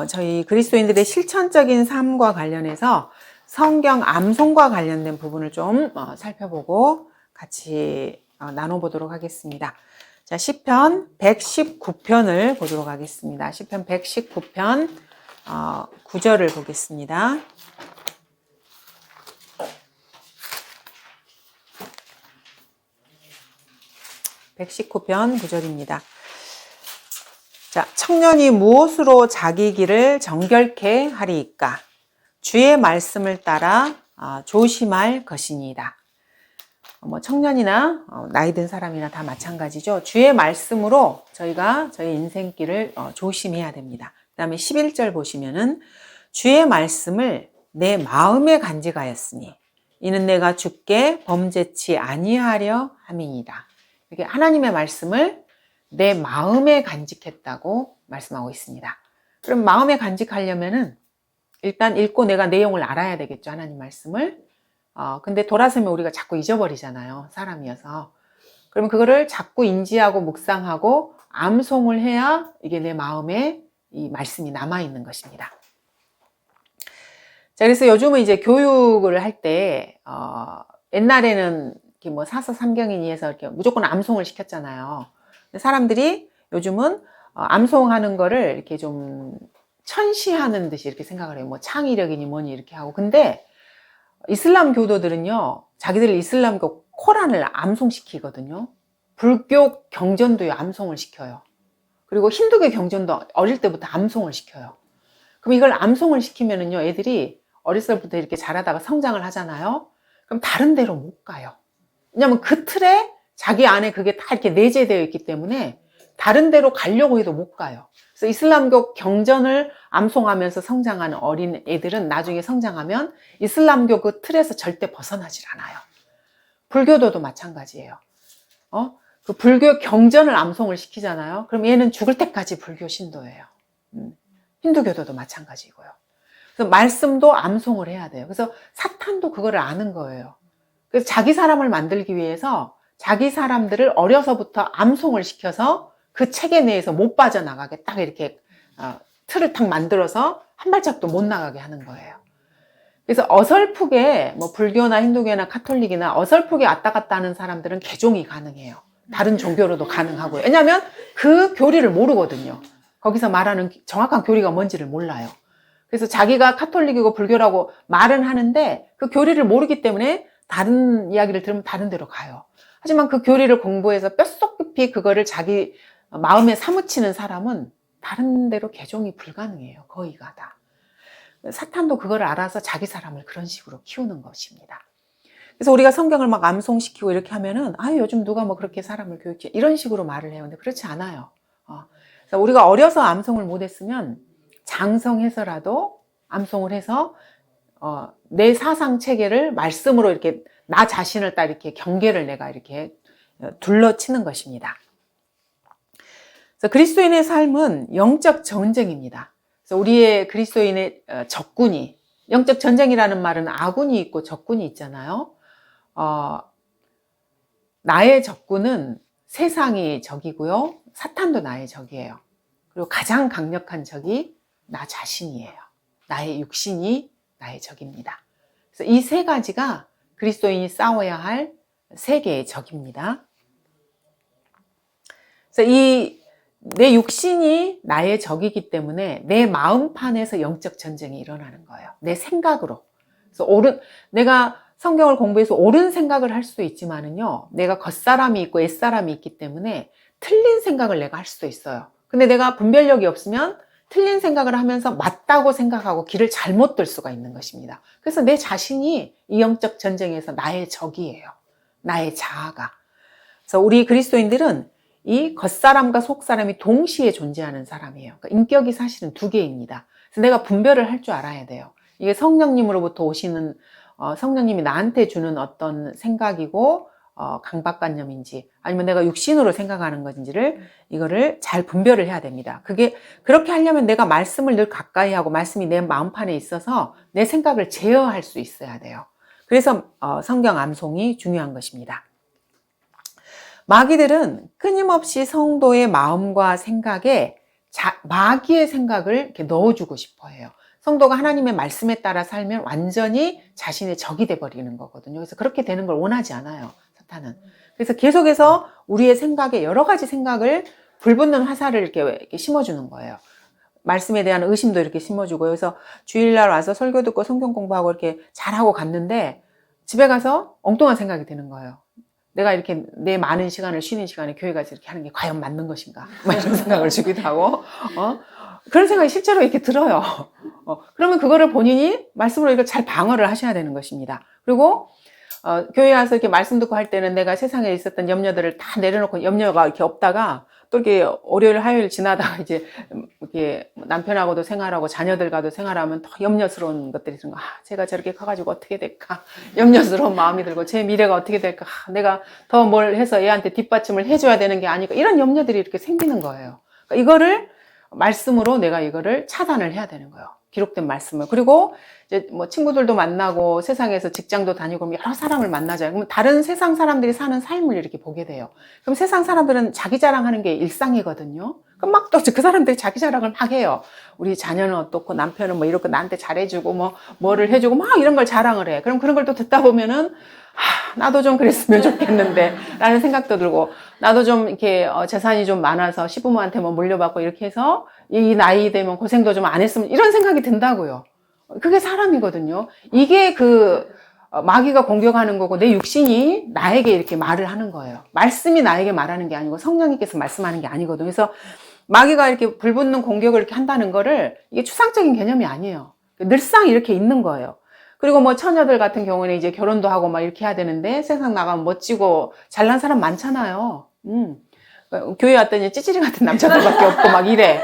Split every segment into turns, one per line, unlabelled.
저희 그리스도인들의 실천적인 삶과 관련해서 성경 암송과 관련된 부분을 좀 살펴보고 같이 나눠보도록 하겠습니다. 자, 시편 119편을 보도록 하겠습니다. 시편 119편 9절을 보겠습니다. (119편) 9절입니다. 자, 청년이 무엇으로 자기 길을 정결케 하리이까? 주의 말씀을 따라 조심할 것이니이다. 청년이나 나이 든 사람이나 다 마찬가지죠. 주의 말씀으로 저희가 저희 인생길을 조심해야 됩니다. 그 다음에 11절 보시면은 주의 말씀을 내 마음에 간직하였으니 이는 내가 주께 범죄치 아니하려 함이니이다. 이렇게 하나님의 말씀을 내 마음에 간직했다고 말씀하고 있습니다. 그럼 마음에 간직하려면은 일단 읽고 내가 내용을 알아야 되겠죠. 하나님 말씀을. 근데 돌아서면 우리가 자꾸 잊어버리잖아요. 사람이어서. 그러면 그거를 자꾸 인지하고 묵상하고 암송을 해야 이게 내 마음에 이 말씀이 남아있는 것입니다. 자, 그래서 요즘은 이제 교육을 할 때, 옛날에는 이렇게 뭐 사서 삼경이니 해서 이렇게 무조건 암송을 시켰잖아요. 사람들이 요즘은 암송하는 거를 이렇게 좀 천시하는 듯이 이렇게 생각을 해요. 뭐 창의력이니 뭐니 이렇게 하고. 근데 이슬람 교도들은요, 자기들 이슬람교 코란을 암송시키거든요. 불교 경전도 암송을 시켜요. 그리고 힌두교 경전도 어릴 때부터 암송을 시켜요. 그럼 이걸 암송을 시키면은요, 애들이 어렸을 때부터 이렇게 자라다가 성장을 하잖아요. 그럼 다른 데로 못 가요. 왜냐면 그 틀에 자기 안에 그게 다 이렇게 내재되어 있기 때문에 다른 데로 가려고 해도 못 가요. 그래서 이슬람교 경전을 암송하면서 성장하는 어린 애들은 나중에 성장하면 이슬람교 그 틀에서 절대 벗어나질 않아요. 불교도도 마찬가지예요. 그 불교 경전을 암송을 시키잖아요. 그럼 얘는 죽을 때까지 불교 신도예요. 힌두교도도 마찬가지고요. 그래서 말씀도 암송을 해야 돼요. 그래서 사탄도 그거를 아는 거예요. 그래서 자기 사람을 만들기 위해서 자기 사람들을 어려서부터 암송을 시켜서 그 체계 내에서 못 빠져나가게 딱 이렇게 틀을 딱 만들어서 한 발짝도 못 나가게 하는 거예요. 그래서 어설프게 뭐 불교나 힌두교나 카톨릭이나 어설프게 왔다 갔다 하는 사람들은 개종이 가능해요. 다른 종교로도 가능하고요. 왜냐하면 그 교리를 모르거든요. 거기서 말하는 정확한 교리가 뭔지를 몰라요. 그래서 자기가 카톨릭이고 불교라고 말은 하는데 그 교리를 모르기 때문에 다른 이야기를 들으면 다른 데로 가요. 하지만 그 교리를 공부해서 뼛속 깊이 그거를 자기 마음에 사무치는 사람은 다른 데로 개종이 불가능해요. 거의가 다. 사탄도 그걸 알아서 자기 사람을 그런 식으로 키우는 것입니다. 그래서 우리가 성경을 막 암송시키고 이렇게 하면은 요즘 누가 뭐 그렇게 사람을 교육해 이런 식으로 말을 해요. 근데 그렇지 않아요. 그래서 우리가 어려서 암송을 못했으면 장성해서라도 암송을 해서 내 사상 체계를 말씀으로 이렇게 나 자신을 딱 이렇게 경계를 내가 이렇게 둘러치는 것입니다. 그래서 그리스도인의 삶은 영적 전쟁입니다. 그래서 우리의 그리스도인의 적군이, 영적 전쟁이라는 말은 아군이 있고 적군이 있잖아요. 나의 적군은 세상이 적이고요. 사탄도 나의 적이에요. 그리고 가장 강력한 적이 나 자신이에요. 나의 육신이 나의 적입니다. 그래서 이 세 가지가 그리스도인이 싸워야 할 세 개의 적입니다. 그래서 내 육신이 나의 적이기 때문에 내 마음판에서 영적 전쟁이 일어나는 거예요. 내 생각으로. 그래서 내가 성경을 공부해서 옳은 생각을 할 수도 있지만은요, 내가 겉사람이 있고 옛사람이 있기 때문에 틀린 생각을 내가 할 수도 있어요. 근데 내가 분별력이 없으면 틀린 생각을 하면서 맞다고 생각하고 길을 잘못 들 수가 있는 것입니다. 그래서 내 자신이 이 영적 전쟁에서 나의 적이에요. 나의 자아가. 그래서 우리 그리스도인들은 이 겉사람과 속사람이 동시에 존재하는 사람이에요. 그러니까 인격이 사실은 두 개입니다. 그래서 내가 분별을 할 줄 알아야 돼요. 이게 성령님으로부터 오시는, 성령님이 나한테 주는 어떤 생각이고, 강박관념인지 아니면 내가 육신으로 생각하는 것인지를 이거를 잘 분별을 해야 됩니다. 그렇게 하려면 내가 말씀을 늘 가까이 하고 말씀이 내 마음판에 있어서 내 생각을 제어할 수 있어야 돼요. 그래서 성경 암송이 중요한 것입니다. 마귀들은 끊임없이 성도의 마음과 생각에 마귀의 생각을 이렇게 넣어주고 싶어 해요. 성도가 하나님의 말씀에 따라 살면 완전히 자신의 적이 돼버리는 거거든요. 그래서 그렇게 되는 걸 원하지 않아요, 사탄은. 그래서 계속해서 우리의 생각에 여러 가지 생각을 불붙는 화살을 이렇게 심어주는 거예요. 말씀에 대한 의심도 이렇게 심어주고. 그래서 주일날 와서 설교 듣고 성경 공부하고 이렇게 잘하고 갔는데 집에 가서 엉뚱한 생각이 드는 거예요. 내가 이렇게 내 많은 시간을 쉬는 시간에 교회 가서 이렇게 하는 게 과연 맞는 것인가? 이런 생각을 주기도 하고, 그런 생각이 실제로 이렇게 들어요. 그러면 그거를 본인이 말씀으로 이걸 잘 방어를 하셔야 되는 것입니다. 그리고, 교회 와서 이렇게 말씀 듣고 할 때는 내가 세상에 있었던 염려들을 다 내려놓고 염려가 이렇게 없다가 또 이렇게 월요일, 화요일 지나다가 이제 이렇게 남편하고도 생활하고 자녀들과도 생활하면 더 염려스러운 것들이 있는 거. 제가 저렇게 커가지고 어떻게 될까? 염려스러운 마음이 들고 제 미래가 어떻게 될까? 내가 더 뭘 해서 애한테 뒷받침을 해줘야 되는 게 아닐까? 이런 염려들이 이렇게 생기는 거예요. 그러니까 이거를 말씀으로 내가 이거를 차단을 해야 되는 거예요. 기록된 말씀을. 그리고 이제 뭐 친구들도 만나고 세상에서 직장도 다니고 여러 사람을 만나잖아요. 그러면 다른 세상 사람들이 사는 삶을 이렇게 보게 돼요. 그럼 세상 사람들은 자기 자랑하는 게 일상이거든요. 그럼 막 또 그 사람들이 자기 자랑을 막 해요. 우리 자녀는 어떻고 남편은 뭐 이렇게 나한테 잘해주고 뭐를 해주고 막 이런 걸 자랑을 해. 그럼 그런 걸 또 듣다 보면은 나도 좀 그랬으면 좋겠는데 라는 생각도 들고, 나도 좀 이렇게 재산이 좀 많아서 시부모한테 뭐 물려받고 이렇게 해서 이 나이 되면 고생도 좀 안 했으면, 이런 생각이 든다고요. 그게 사람이거든요. 이게 마귀가 공격하는 거고 내 육신이 나에게 이렇게 말을 하는 거예요. 말씀이 나에게 말하는 게 아니고 성령님께서 말씀하는 게 아니거든요. 그래서 마귀가 이렇게 불붙는 공격을 이렇게 한다는 거를, 이게 추상적인 개념이 아니에요. 늘상 이렇게 있는 거예요. 그리고 뭐 처녀들 같은 경우는 이제 결혼도 하고 막 이렇게 해야 되는데 세상 나가면 멋지고 잘난 사람 많잖아요. 교회 왔더니 찌질이 같은 남자들밖에 없고 막 이래.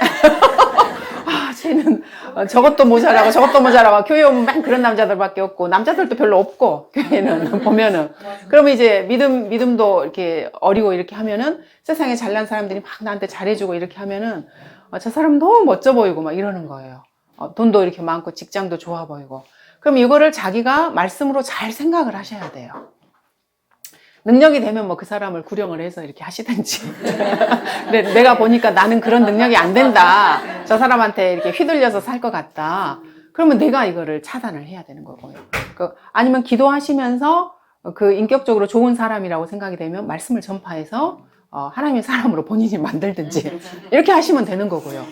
쟤는 저것도 모자라고 저것도 모자라고, 교회 오면 맨 그런 남자들밖에 없고 남자들도 별로 없고 교회는 보면은. 그러면 이제 믿음도 이렇게 어리고 이렇게 하면은 세상에 잘난 사람들이 막 나한테 잘해주고 이렇게 하면은 저 사람 너무 멋져 보이고 막 이러는 거예요. 돈도 이렇게 많고 직장도 좋아 보이고. 그럼 이거를 자기가 말씀으로 잘 생각을 하셔야 돼요. 능력이 되면 뭐 그 사람을 구령을 해서 이렇게 하시든지. 근데 내가 보니까 나는 그런 능력이 안 된다. 저 사람한테 이렇게 휘둘려서 살 것 같다. 그러면 내가 이거를 차단을 해야 되는 거고요. 아니면 기도하시면서 그 인격적으로 좋은 사람이라고 생각이 되면 말씀을 전파해서 하나님의 사람으로 본인이 만들든지 이렇게 하시면 되는 거고요.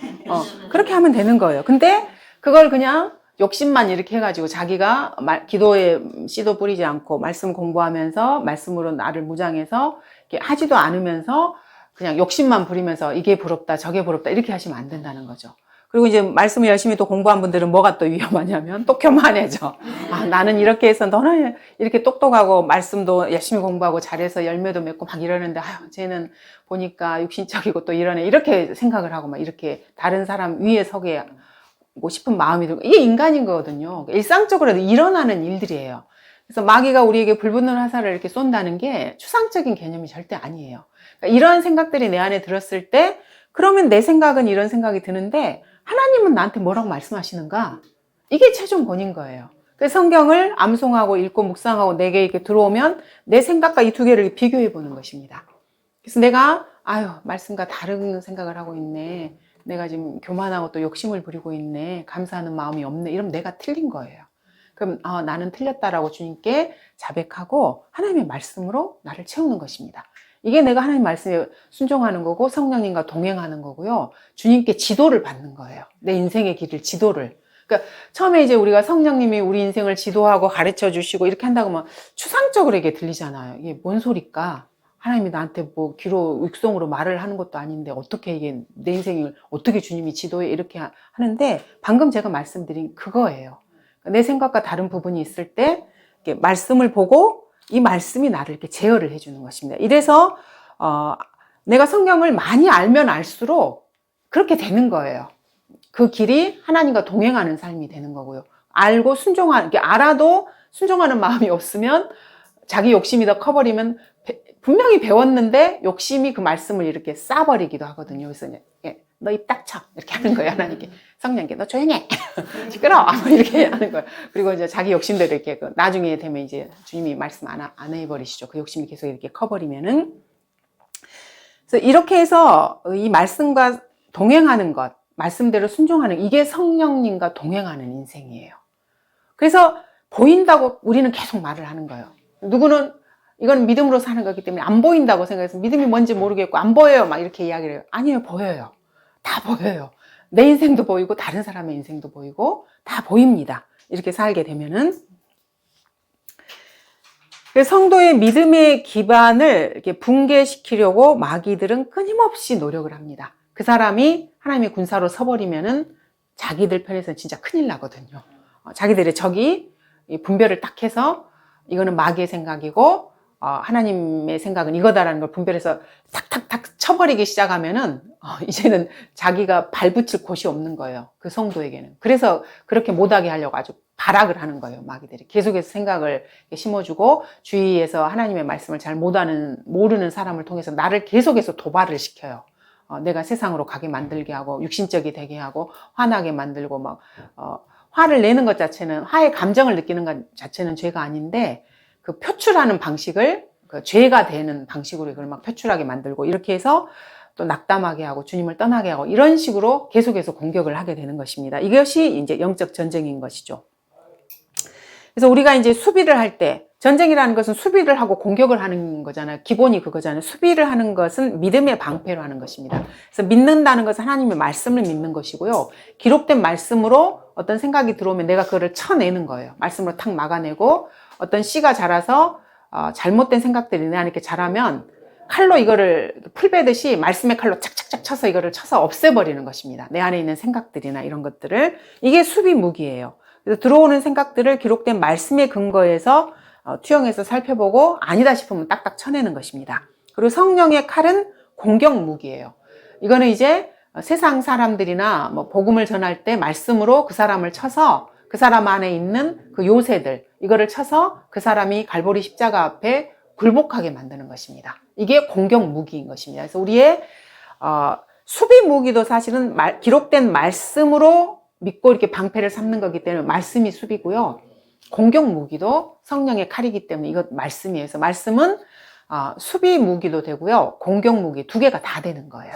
그렇게 하면 되는 거예요. 근데 그걸 그냥 욕심만 이렇게 해가지고 자기가 기도에 씨도 뿌리지 않고 말씀 공부하면서 말씀으로 나를 무장해서 이렇게 하지도 않으면서 그냥 욕심만 부리면서 이게 부럽다 저게 부럽다 이렇게 하시면 안 된다는 거죠. 그리고 이제 말씀을 열심히 또 공부한 분들은 뭐가 또 위험하냐면 또 교만해져. 나는 이렇게 해서 너는 이렇게 똑똑하고 말씀도 열심히 공부하고 잘해서 열매도 맺고 막 이러는데 쟤는 보니까 육신적이고 또 이러네, 이렇게 생각을 하고 막 이렇게 다른 사람 위에 서게 싶은 마음이 들고, 이게 인간인 거거든요. 일상적으로도 일어나는 일들이에요. 그래서 마귀가 우리에게 불붙는 화살을 이렇게 쏜다는 게 추상적인 개념이 절대 아니에요. 그러니까 이런 생각들이 내 안에 들었을 때, 그러면 내 생각은 이런 생각이 드는데 하나님은 나한테 뭐라고 말씀하시는가? 이게 최종 본인 거예요. 그래서 성경을 암송하고 읽고 묵상하고 내게 이렇게 들어오면 내 생각과 이 두 개를 비교해 보는 것입니다. 그래서 내가 말씀과 다른 생각을 하고 있네, 내가 지금 교만하고 또 욕심을 부리고 있네, 감사하는 마음이 없네, 이러면 내가 틀린 거예요. 그럼 나는 틀렸다라고 주님께 자백하고 하나님의 말씀으로 나를 채우는 것입니다. 이게 내가 하나님 말씀에 순종하는 거고 성령님과 동행하는 거고요. 주님께 지도를 받는 거예요. 내 인생의 길을, 지도를. 그러니까 처음에 이제 우리가 성령님이 우리 인생을 지도하고 가르쳐 주시고 이렇게 한다고 하면 추상적으로 이게 들리잖아요. 이게 뭔 소리일까? 하나님이 나한테 뭐 귀로 육성으로 말을 하는 것도 아닌데 어떻게 이게 내 인생을 어떻게 주님이 지도해, 이렇게 하는데, 방금 제가 말씀드린 그거예요. 내 생각과 다른 부분이 있을 때 이렇게 말씀을 보고 이 말씀이 나를 이렇게 제어를 해주는 것입니다. 이래서 내가 성경을 많이 알면 알수록 그렇게 되는 거예요. 그 길이 하나님과 동행하는 삶이 되는 거고요. 알고 이렇게 알아도 순종하는 마음이 없으면 자기 욕심이 더 커버리면 분명히 배웠는데 욕심이 그 말씀을 이렇게 싸버리기도 하거든요. 그래서 너 입 딱 쳐, 이렇게 하는 거예요. 하나님께. 성령께 너 조용해, 시끄러워, 이렇게 하는 거예요. 그리고 이제 자기 욕심대로 이렇게 나중에 되면 이제 주님이 말씀 안 해버리시죠. 그 욕심이 계속 이렇게 커버리면은. 그래서 이렇게 해서 이 말씀과 동행하는 것, 말씀대로 순종하는, 이게 성령님과 동행하는 인생이에요. 그래서 보인다고 우리는 계속 말을 하는 거예요. 누구는 이건 믿음으로 사는 거기 때문에 안 보인다고 생각해서 믿음이 뭔지 모르겠고 안 보여요 막 이렇게 이야기를 해요. 아니에요. 보여요. 다 보여요. 내 인생도 보이고 다른 사람의 인생도 보이고 다 보입니다. 이렇게 살게 되면은. 성도의 믿음의 기반을 이렇게 붕괴시키려고 마귀들은 끊임없이 노력을 합니다. 그 사람이 하나님의 군사로 서버리면은 자기들 편에서 진짜 큰일 나거든요. 자기들의 적이 분별을 딱 해서 이거는 마귀의 생각이고 하나님의 생각은 이거다라는 걸 분별해서 탁탁탁 쳐버리기 시작하면은 이제는 자기가 발붙일 곳이 없는 거예요. 그 성도에게는. 그래서 그렇게 못하게 하려고 아주 발악을 하는 거예요. 마귀들이 계속해서 생각을 심어주고 주위에서 하나님의 말씀을 잘 모르는 사람을 통해서 나를 계속해서 도발을 시켜요. 내가 세상으로 가게 만들게 하고 육신적이 되게 하고 화나게 만들고 막 화를 내는 것 자체는, 화의 감정을 느끼는 것 자체는 죄가 아닌데 그 표출하는 방식을 그 죄가 되는 방식으로 이걸 막 표출하게 만들고 이렇게 해서 또 낙담하게 하고 주님을 떠나게 하고 이런 식으로 계속해서 공격을 하게 되는 것입니다. 이것이 이제 영적 전쟁인 것이죠. 그래서 우리가 이제 수비를 할 때, 전쟁이라는 것은 수비를 하고 공격을 하는 거잖아요. 기본이 그거잖아요. 수비를 하는 것은 믿음의 방패로 하는 것입니다. 그래서 믿는다는 것은 하나님의 말씀을 믿는 것이고요. 기록된 말씀으로 어떤 생각이 들어오면 내가 그거를 쳐내는 거예요. 말씀으로 탁 막아내고 어떤 씨가 자라서 잘못된 생각들이 내 안에 이렇게 자라면 칼로 이거를 풀 베듯이 말씀의 칼로 착착착 쳐서 이거를 쳐서 없애버리는 것입니다. 내 안에 있는 생각들이나 이런 것들을. 이게 수비 무기예요. 그래서 들어오는 생각들을 기록된 말씀의 근거에서 투영해서 살펴보고 아니다 싶으면 딱딱 쳐내는 것입니다. 그리고 성령의 칼은 공격 무기예요. 이거는 이제 세상 사람들이나 뭐 복음을 전할 때 말씀으로 그 사람을 쳐서 그 사람 안에 있는 그 요새들, 이거를 쳐서 그 사람이 갈보리 십자가 앞에 굴복하게 만드는 것입니다. 이게 공격 무기인 것입니다. 그래서 우리의 수비 무기도 사실은 기록된 말씀으로 믿고 이렇게 방패를 삼는 거기 때문에 말씀이 수비고요. 공격 무기도 성령의 칼이기 때문에 이것 말씀이에요. 그래서 말씀은 수비 무기도 되고요. 공격 무기 두 개가 다 되는 거예요.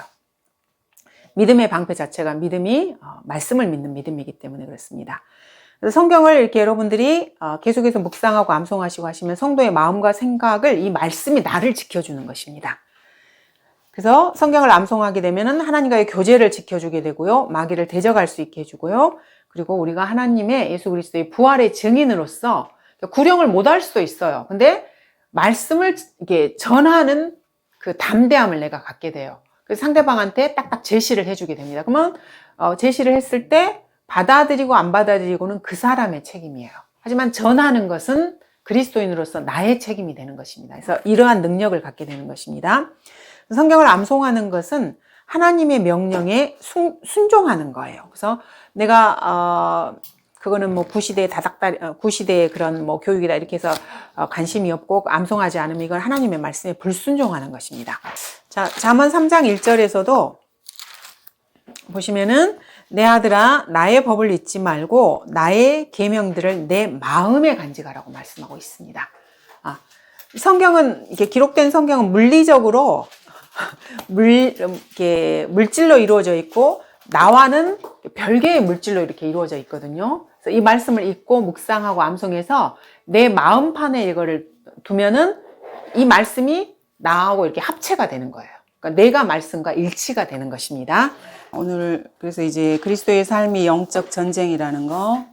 믿음의 방패 자체가 믿음이 말씀을 믿는 믿음이기 때문에 그렇습니다. 그래서 성경을 이렇게 여러분들이 계속해서 묵상하고 암송하시고 하시면 성도의 마음과 생각을 이 말씀이 나를 지켜주는 것입니다. 그래서 성경을 암송하게 되면 하나님과의 교제를 지켜주게 되고요. 마귀를 대적할 수 있게 해주고요. 그리고 우리가 하나님의 예수 그리스도의 부활의 증인으로서 구령을 못할 수도 있어요. 근데 말씀을 이렇게 전하는 그 담대함을 내가 갖게 돼요. 그래서 상대방한테 딱딱 제시를 해주게 됩니다. 그러면 제시를 했을 때 받아들이고 안 받아들이고는 그 사람의 책임이에요. 하지만 전하는 것은 그리스도인으로서 나의 책임이 되는 것입니다. 그래서 이러한 능력을 갖게 되는 것입니다. 성경을 암송하는 것은 하나님의 명령에 순종하는 거예요. 그래서 내가 그거는 뭐 구시대의 그런 뭐 교육이다 이렇게 해서 관심이 없고 암송하지 않으면 이건 하나님의 말씀에 불순종하는 것입니다. 자, 잠언 3장 1절에서도 보시면은 내 아들아 나의 법을 잊지 말고 나의 계명들을 내 마음에 간직하라고 말씀하고 있습니다. 성경은 이렇게 기록된 성경은 물리적으로 물질로 이루어져 있고 나와는 별개의 물질로 이렇게 이루어져 있거든요. 그래서 이 말씀을 읽고 묵상하고 암송해서 내 마음판에 이거를 두면은 이 말씀이 나하고 이렇게 합체가 되는 거예요. 그러니까 내가 말씀과 일치가 되는 것입니다. 오늘 그래서 이제 그리스도의 삶이 영적 전쟁이라는 거,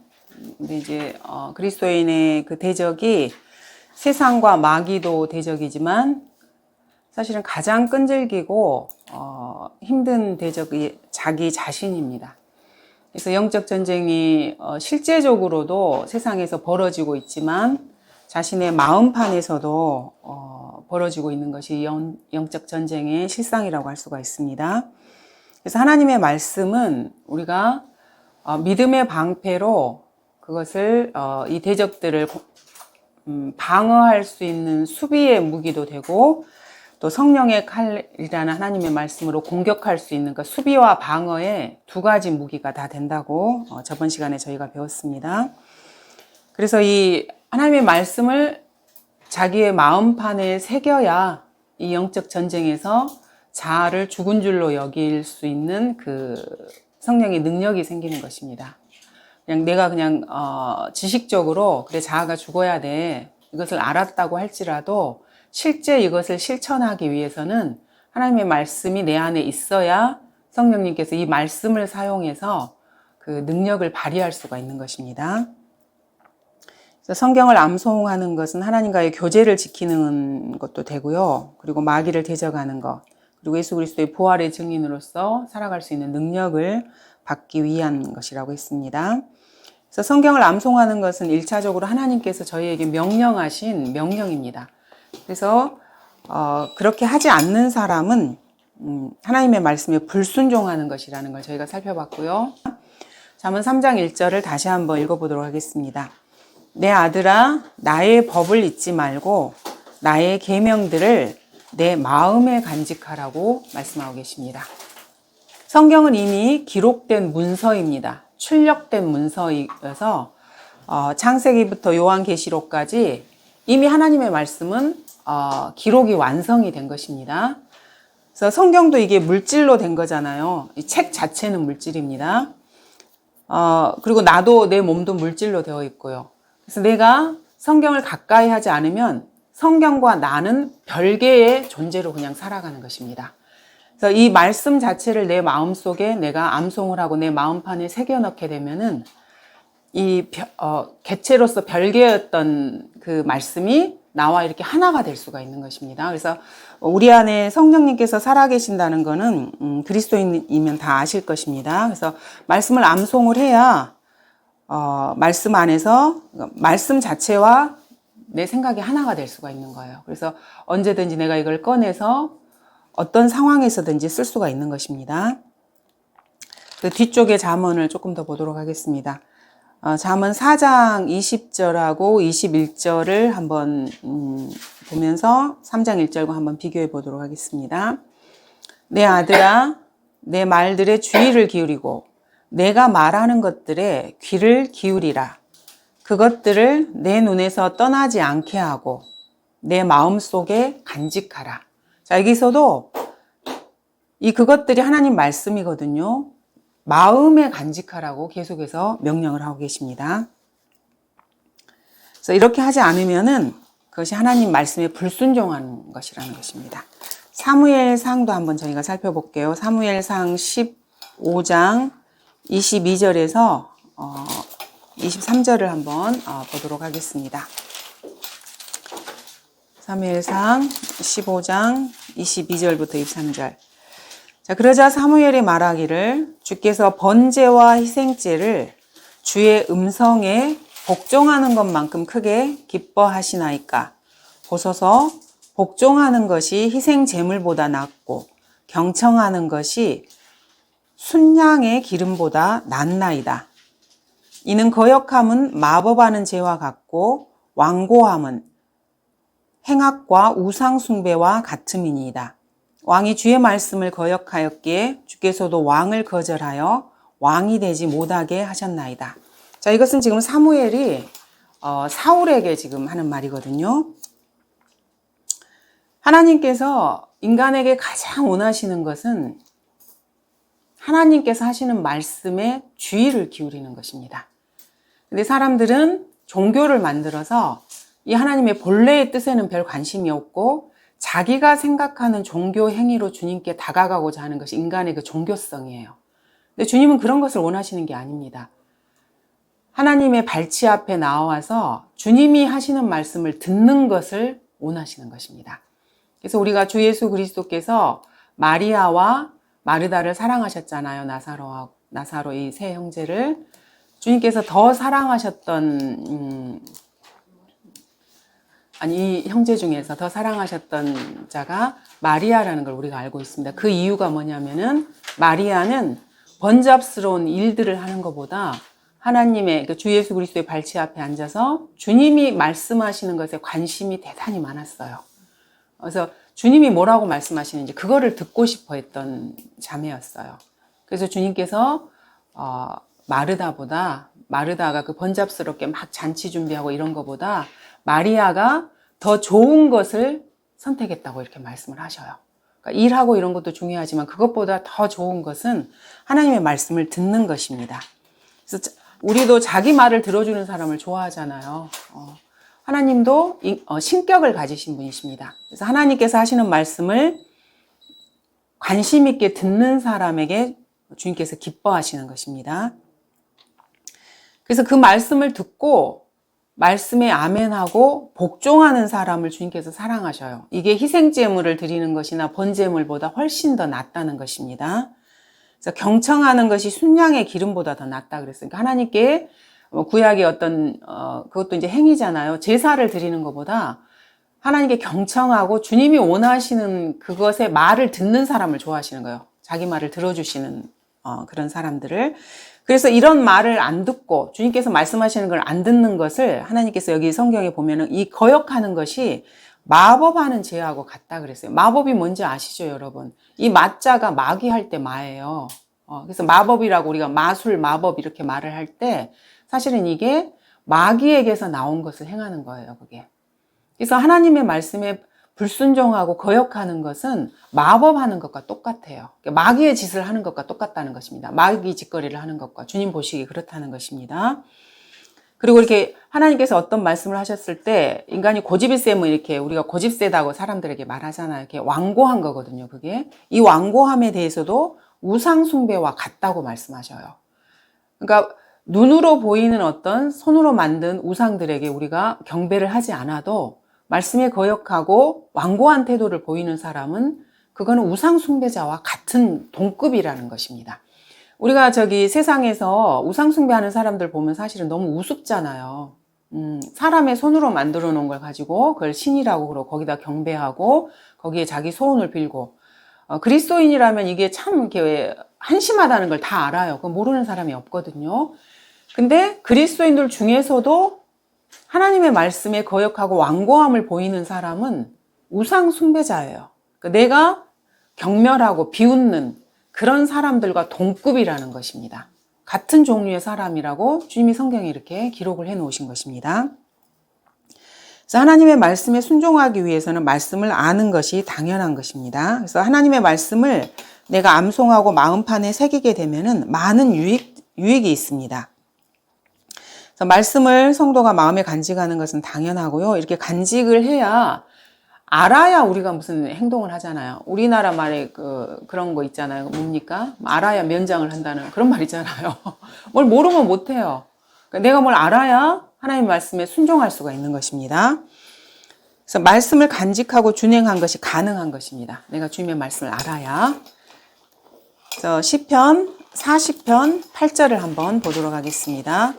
근데 이제 그리스도인의 그 대적이 세상과 마귀도 대적이지만 사실은 가장 끈질기고 힘든 대적이 자기 자신입니다. 그래서 영적 전쟁이 실제적으로도 세상에서 벌어지고 있지만 자신의 마음판에서도 벌어지고 있는 것이 영적 전쟁의 실상이라고 할 수가 있습니다. 그래서 하나님의 말씀은 우리가 믿음의 방패로 그것을 이 대적들을 방어할 수 있는 수비의 무기도 되고 또 성령의 칼이라는 하나님의 말씀으로 공격할 수 있는 그 수비와 방어의 두 가지 무기가 다 된다고 저번 시간에 저희가 배웠습니다. 그래서 이 하나님의 말씀을 자기의 마음판에 새겨야 이 영적 전쟁에서
자아를 죽은 줄로 여길 수 있는 그 성령의 능력이 생기는 것입니다. 내가 지식적으로 그래 자아가 죽어야 돼 이것을 알았다고 할지라도 실제 이것을 실천하기 위해서는 하나님의 말씀이 내 안에 있어야 성령님께서 이 말씀을 사용해서 그 능력을 발휘할 수가 있는 것입니다. 그래서 성경을 암송하는 것은 하나님과의 교제를 지키는 것도 되고요. 그리고 마귀를 대적하는 것, 그리고 예수 그리스도의 부활의 증인으로서 살아갈 수 있는 능력을 받기 위한 것이라고 했습니다. 그래서 성경을 암송하는 것은 1차적으로 하나님께서 저희에게 명령하신 명령입니다. 그래서 그렇게 하지 않는 사람은 하나님의 말씀에 불순종하는 것이라는 걸 저희가 살펴봤고요. 잠언 3장 1절을 다시 한번 읽어보도록 하겠습니다. 내 아들아 나의 법을 잊지 말고 나의 계명들을 내 마음에 간직하라고 말씀하고 계십니다. 성경은 이미 기록된 문서입니다. 출력된 문서이어서 창세기부터 요한계시록까지 이미 하나님의 말씀은 기록이 완성이 된 것입니다. 그래서 성경도 이게 물질로 된 거잖아요. 이 책 자체는 물질입니다. 그리고 나도 내 몸도 물질로 되어 있고요. 그래서 내가 성경을 가까이 하지 않으면 성경과 나는 별개의 존재로 그냥 살아가는 것입니다. 그래서 이 말씀 자체를 내 마음속에 내가 암송을 하고 내 마음판에 새겨넣게 되면은 이 객체로서 별개였던 그 말씀이 나와 이렇게 하나가 될 수가 있는 것입니다. 그래서 우리 안에 성령님께서 살아계신다는 것은 그리스도인이면 다 아실 것입니다. 그래서 말씀을 암송을 해야 말씀 안에서 말씀 자체와 내 생각이 하나가 될 수가 있는 거예요. 그래서 언제든지 내가 이걸 꺼내서 어떤 상황에서든지 쓸 수가 있는 것입니다. 그 뒤쪽의 잠언을 조금 더 보도록 하겠습니다. 잠언 4장 20절하고 21절을 한번 보면서 3장 1절과 한번 비교해 보도록 하겠습니다. 내 아들아 내 말들의 주의를 기울이고 내가 말하는 것들에 귀를 기울이라. 그것들을 내 눈에서 떠나지 않게 하고 내 마음속에 간직하라. 자, 여기서도 그것들이 하나님 말씀이거든요. 마음에 간직하라고 계속해서 명령을 하고 계십니다. 그래서 이렇게 하지 않으면은 그것이 하나님 말씀에 불순종하는 것이라는 것입니다. 사무엘상도 한번 저희가 살펴볼게요. 사무엘상 15장 22절에서 23절을 한번 보도록 하겠습니다. 사무엘상 15장 22절부터 23절. 자, 그러자 사무엘이 말하기를 주께서 번제와 희생제를 주의 음성에 복종하는 것만큼 크게 기뻐하시나이까. 보소서 복종하는 것이 희생 제물보다 낫고 경청하는 것이 순양의 기름보다 낫나이다. 이는 거역함은 마법하는 죄와 같고 완고함은 행악과 우상 숭배와 같음이니이다. 왕이 주의 말씀을 거역하였기에 주께서도 왕을 거절하여 왕이 되지 못하게 하셨나이다. 자, 이것은 지금 사무엘이 사울에게 지금 하는 말이거든요. 하나님께서 인간에게 가장 원하시는 것은 하나님께서 하시는 말씀에 주의를 기울이는 것입니다. 근데 사람들은 종교를 만들어서 이 하나님의 본래의 뜻에는 별 관심이 없고 자기가 생각하는 종교 행위로 주님께 다가가고자 하는 것이 인간의 그 종교성이에요. 근데 주님은 그런 것을 원하시는 게 아닙니다. 하나님의 발치 앞에 나와서 주님이 하시는 말씀을 듣는 것을 원하시는 것입니다. 그래서 우리가 주 예수 그리스도께서 마리아와 마르다를 사랑하셨잖아요. 나사로 이 세 형제를 주님께서 더 사랑하셨던 이 형제 중에서 더 사랑하셨던 자가 마리아라는 걸 우리가 알고 있습니다. 그 이유가 뭐냐면은 마리아는 번잡스러운 일들을 하는 것보다 하나님의 주 예수 그리스도의 발치 앞에 앉아서 주님이 말씀하시는 것에 관심이 대단히 많았어요. 그래서 주님이 뭐라고 말씀하시는지 그거를 듣고 싶어 했던 자매였어요. 그래서 주님께서 마르다가 그 번잡스럽게 막 잔치 준비하고 이런 것보다 마리아가 더 좋은 것을 선택했다고 이렇게 말씀을 하셔요. 그러니까 일하고 이런 것도 중요하지만 그것보다 더 좋은 것은 하나님의 말씀을 듣는 것입니다. 그래서 우리도 자기 말을 들어주는 사람을 좋아하잖아요. 하나님도 신격을 가지신 분이십니다. 그래서 하나님께서 하시는 말씀을 관심 있게 듣는 사람에게 주님께서 기뻐하시는 것입니다. 그래서 그 말씀을 듣고 말씀에 아멘하고 복종하는 사람을 주님께서 사랑하셔요. 이게 희생제물을 드리는 것이나 번제물보다 훨씬 더 낫다는 것입니다. 그래서 경청하는 것이 순양의 기름보다 더 낫다 그랬어요. 그러니까 하나님께 구약의 어떤 그것도 이제 행위잖아요. 제사를 드리는 것보다 하나님께 경청하고 주님이 원하시는 그것의 말을 듣는 사람을 좋아하시는 거예요. 자기 말을 들어주시는 그런 사람들을. 그래서 이런 말을 안 듣고 주님께서 말씀하시는 걸 안 듣는 것을 하나님께서 여기 성경에 보면은 이 거역하는 것이 마법하는 죄하고 같다 그랬어요. 마법이 뭔지 아시죠, 여러분? 이 마자가 마귀할 때 마예요. 그래서 마법이라고 우리가 마술, 마법 이렇게 말을 할 때 사실은 이게 마귀에게서 나온 것을 행하는 거예요, 그게. 그래서 하나님의 말씀에 불순종하고 거역하는 것은 마법하는 것과 똑같아요. 마귀의 짓을 하는 것과 똑같다는 것입니다. 마귀 짓거리를 하는 것과 주님 보시기 그렇다는 것입니다. 그리고 이렇게 하나님께서 어떤 말씀을 하셨을 때 인간이 고집이 세면 이렇게 우리가 고집 세다고 사람들에게 말하잖아요. 이렇게 완고한 거거든요, 그게. 이 완고함에 대해서도 우상 숭배와 같다고 말씀하셔요. 그러니까 눈으로 보이는 어떤 손으로 만든 우상들에게 우리가 경배를 하지 않아도 말씀에 거역하고 완고한 태도를 보이는 사람은 그거는 우상 숭배자와 같은 동급이라는 것입니다. 우리가 세상에서 우상 숭배하는 사람들 보면 사실은 너무 우습잖아요. 사람의 손으로 만들어 놓은 걸 가지고 그걸 신이라고 그러고 거기다 경배하고 거기에 자기 소원을 빌고 그리스도인이라면 이게 참 이렇게 한심하다는 걸 다 알아요. 그거 모르는 사람이 없거든요. 근데 그리스도인들 중에서도 하나님의 말씀에 거역하고 완고함을 보이는 사람은 우상 숭배자예요. 그러니까 내가 경멸하고 비웃는 그런 사람들과 동급이라는 것입니다. 같은 종류의 사람이라고 주님이 성경에 이렇게 기록을 해 놓으신 것입니다. 그래서 하나님의 말씀에 순종하기 위해서는 말씀을 아는 것이 당연한 것입니다. 그래서 하나님의 말씀을 내가 암송하고 마음판에 새기게 되면은 많은 유익이 있습니다. 그래서 말씀을 성도가 마음에 간직하는 것은 당연하고요. 이렇게 간직을 해야 알아야 우리가 무슨 행동을 하잖아요. 우리나라 말에 그런 거 있잖아요. 뭡니까? 알아야 면장을 한다는 그런 말 있잖아요. 뭘 모르면 못해요. 그러니까 내가 뭘 알아야 하나님 말씀에 순종할 수가 있는 것입니다. 그래서 말씀을 간직하고 준행한 것이 가능한 것입니다. 내가 주님의 말씀을 알아야. 그래서 시편 40편 8절을 한번 보도록 하겠습니다.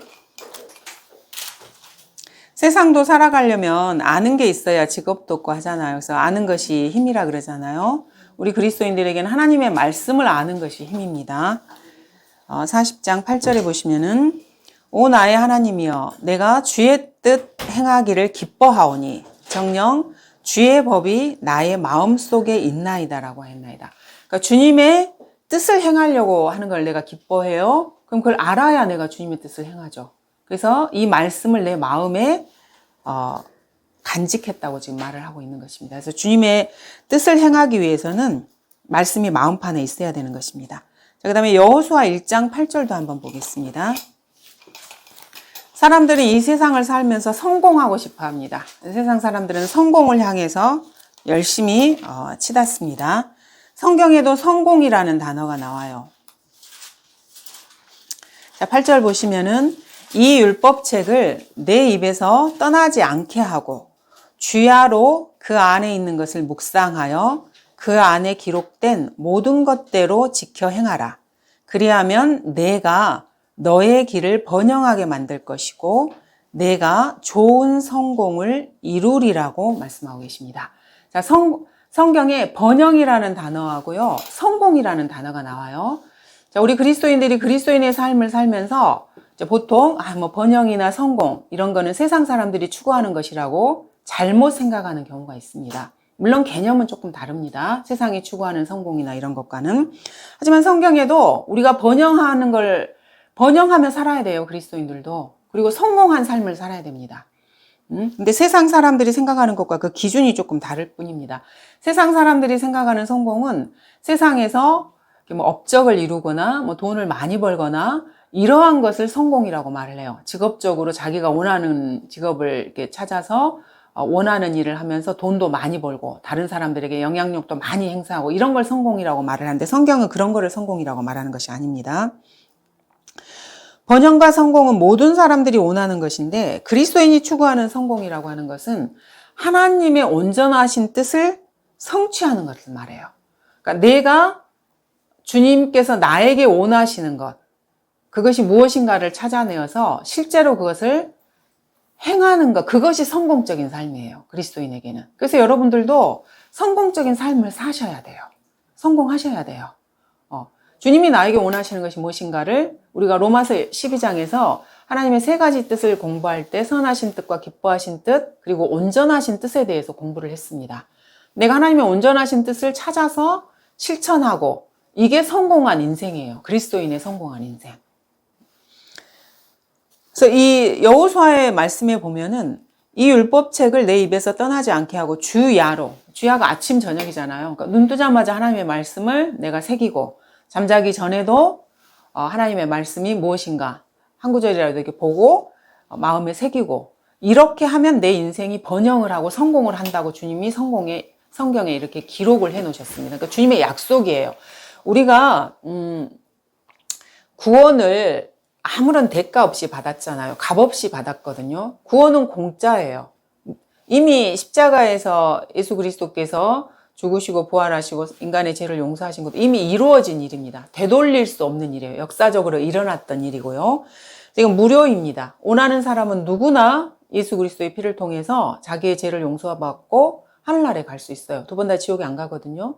세상도 살아가려면 아는 게 있어야 직업도 없고 하잖아요. 그래서 아는 것이 힘이라 그러잖아요. 우리 그리스도인들에게는 하나님의 말씀을 아는 것이 힘입니다. 40장 8절에 보시면은 오 나의 하나님이여 내가 주의 뜻 행하기를 기뻐하오니 정녕 주의 법이 나의 마음속에 있나이다라고 했나이다. 그러니까 주님의 뜻을 행하려고 하는 걸 내가 기뻐해요. 그럼 그걸 알아야 내가 주님의 뜻을 행하죠. 그래서 이 말씀을 내 마음에 간직했다고 지금 말을 하고 있는 것입니다. 그래서 주님의 뜻을 행하기 위해서는 말씀이 마음판에 있어야 되는 것입니다. 자, 그다음에 여호수아 1장 8절도 한번 보겠습니다. 사람들은 이 세상을 살면서 성공하고 싶어 합니다. 세상 사람들은 성공을 향해서 열심히 치닫습니다. 성경에도 성공이라는 단어가 나와요. 자, 8절 보시면은 이 율법책을 내 입에서 떠나지 않게 하고 주야로 그 안에 있는 것을 묵상하여 그 안에 기록된 모든 것대로 지켜 행하라. 그리하면 내가 너의 길을 번영하게 만들 것이고 내가 좋은 성공을 이루리라고 말씀하고 계십니다. 자, 성경에 번영이라는 단어하고요, 성공이라는 단어가 나와요. 자, 우리 그리스도인들이 그리스도인의 삶을 살면서 보통 번영이나 성공 이런 거는 세상 사람들이 추구하는 것이라고 잘못 생각하는 경우가 있습니다. 물론 개념은 조금 다릅니다. 세상이 추구하는 성공이나 이런 것과는. 하지만 성경에도 우리가 번영하며 살아야 돼요. 그리스도인들도. 그리고 성공한 삶을 살아야 됩니다. 근데 세상 사람들이 생각하는 것과 그 기준이 조금 다를 뿐입니다. 세상 사람들이 생각하는 성공은 세상에서 뭐 업적을 이루거나 뭐 돈을 많이 벌거나 이러한 것을 성공이라고 말을 해요. 직업적으로 자기가 원하는 직업을 이렇게 찾아서 원하는 일을 하면서 돈도 많이 벌고 다른 사람들에게 영향력도 많이 행사하고 이런 걸 성공이라고 말을 하는데 성경은 그런 거를 성공이라고 말하는 것이 아닙니다. 번영과 성공은 모든 사람들이 원하는 것인데 그리스도인이 추구하는 성공이라고 하는 것은 하나님의 온전하신 뜻을 성취하는 것을 말해요. 그러니까 내가 주님께서 나에게 원하시는 것, 그것이 무엇인가를 찾아내어서 실제로 그것을 행하는 것, 그것이 성공적인 삶이에요. 그리스도인에게는. 그래서 여러분들도 성공적인 삶을 사셔야 돼요. 성공하셔야 돼요. 주님이 나에게 원하시는 것이 무엇인가를 우리가 로마서 12장에서 하나님의 세 가지 뜻을 공부할 때 선하신 뜻과 기뻐하신 뜻 그리고 온전하신 뜻에 대해서 공부를 했습니다. 내가 하나님의 온전하신 뜻을 찾아서 실천하고 이게 성공한 인생이에요. 그리스도인의 성공한 인생. 그래서 이 여호수아의 말씀에 보면은 이 율법책을 내 입에서 떠나지 않게 하고 주야로, 주야가 아침 저녁이잖아요. 그러니까 눈 뜨자마자 하나님의 말씀을 내가 새기고 잠자기 전에도 하나님의 말씀이 무엇인가 한 구절이라도 이렇게 보고 마음에 새기고 이렇게 하면 내 인생이 번영을 하고 성공을 한다고 주님이 성경에 이렇게 기록을 해 놓으셨습니다. 그러니까 주님의 약속이에요. 우리가 구원을 아무런 대가 없이 받았잖아요. 값 없이 받았거든요. 구원은 공짜예요. 이미 십자가에서 예수 그리스도께서 죽으시고 부활하시고 인간의 죄를 용서하신 것도 이미 이루어진 일입니다. 되돌릴 수 없는 일이에요. 역사적으로 일어났던 일이고요. 지금 무료입니다. 원하는 사람은 누구나 예수 그리스도의 피를 통해서 자기의 죄를 용서받고 하늘나라에 갈 수 있어요. 두 번 다 지옥에 안 가거든요.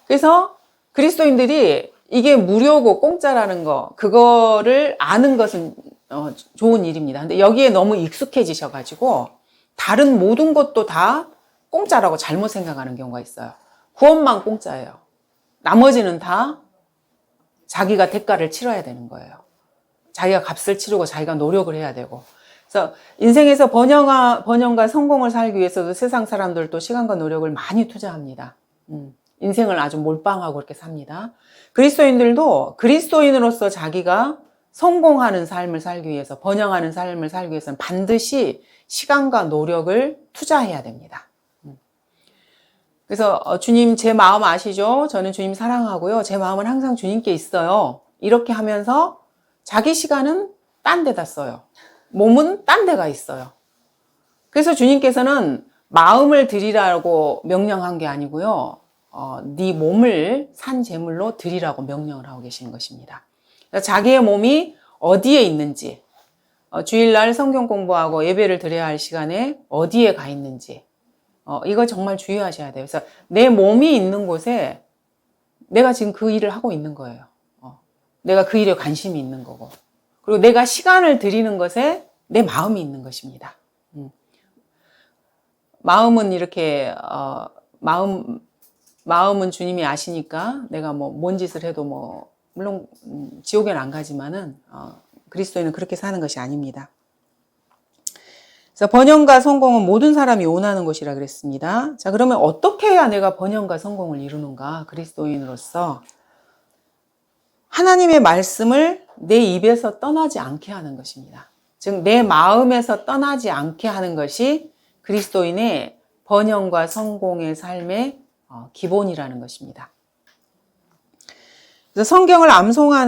그래서 그리스도인들이 이게 무료고 공짜라는 거, 그거를 아는 것은 좋은 일입니다. 근데 여기에 너무 익숙해지셔가지고 다른 모든 것도 다 공짜라고 잘못 생각하는 경우가 있어요. 구원만 공짜예요. 나머지는 다 자기가 대가를 치러야 되는 거예요. 자기가 값을 치르고 자기가 노력을 해야 되고. 그래서 인생에서 번영과 성공을 살기 위해서도 세상 사람들도 시간과 노력을 많이 투자합니다. 인생을 아주 몰빵하고 그렇게 삽니다. 그리스도인들도 그리스도인으로서 자기가 성공하는 삶을 살기 위해서, 번영하는 삶을 살기 위해서는 반드시 시간과 노력을 투자해야 됩니다. 그래서 주님 제 마음 아시죠? 저는 주님 사랑하고요. 제 마음은 항상 주님께 있어요. 이렇게 하면서 자기 시간은 딴 데다 써요. 몸은 딴 데가 있어요. 그래서 주님께서는 마음을 드리라고 명령한 게 아니고요. 네 몸을 산 제물로 드리라고 명령을 하고 계시는 것입니다. 자기의 몸이 어디에 있는지, 주일날 성경 공부하고 예배를 드려야 할 시간에 어디에 가 있는지, 이거 정말 주의하셔야 돼요. 그래서 내 몸이 있는 곳에 내가 지금 그 일을 하고 있는 거예요. 내가 그 일에 관심이 있는 거고. 그리고 내가 시간을 드리는 것에 내 마음이 있는 것입니다. 마음은 이렇게, 마음은 주님이 아시니까 내가 뭔 짓을 해도 물론 지옥에는 안 가지만은 그리스도인은 그렇게 사는 것이 아닙니다. 그래서 번영과 성공은 모든 사람이 원하는 것이라 그랬습니다. 자, 그러면 어떻게 해야 내가 번영과 성공을 이루는가? 그리스도인으로서 하나님의 말씀을 내 입에서 떠나지 않게 하는 것입니다. 즉 내 마음에서 떠나지 않게 하는 것이 그리스도인의 번영과 성공의 삶의 기본이라는 것입니다. 그래서 성경을 암송하는